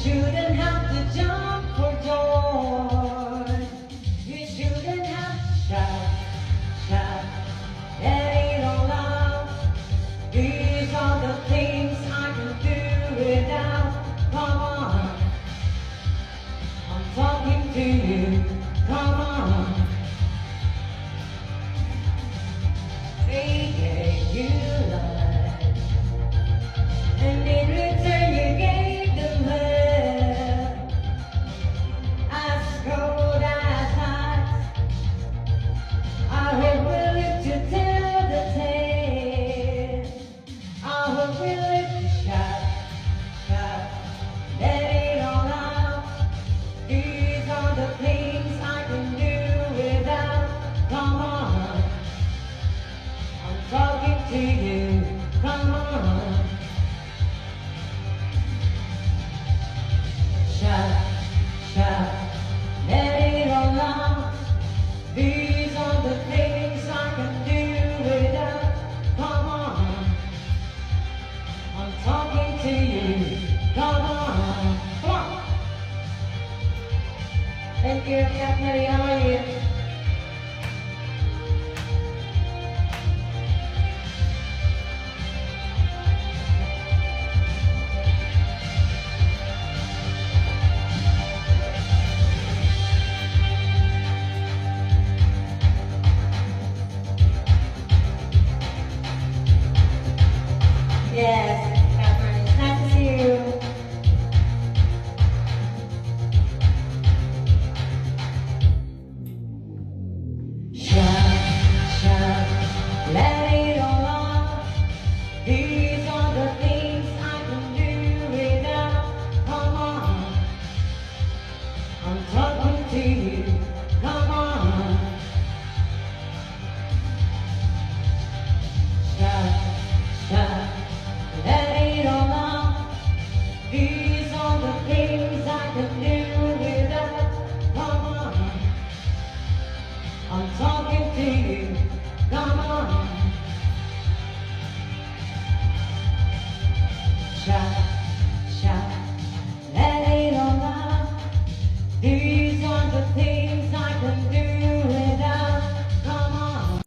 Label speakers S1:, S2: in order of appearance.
S1: shouldn't have to jump for joy. You shouldn't have to shout, let it all out. These are the things I can do without. Come on, I'm talking to you. Come on. They gave you life, and in return you gave them hell. As cold as ice, I hope we'll live to tell the tale. I hope we'll live to shout, let it all out. These are the things I can do without. Come on, I'm talking to you. Come on. Shout, let it all out. These are the things I can do without. Come on, I'm talking to you. Come on, come on. Thank you, Kathleen. How are you? Yes, Catherine, it's nice to see you. Shout, let it all out. These are the things I can do without. Come on, I'm talking to you. Come on. Shout, let it all out. These are the things I can do without. Come on, I'm talking to you. Come on. Shout, let it all out. These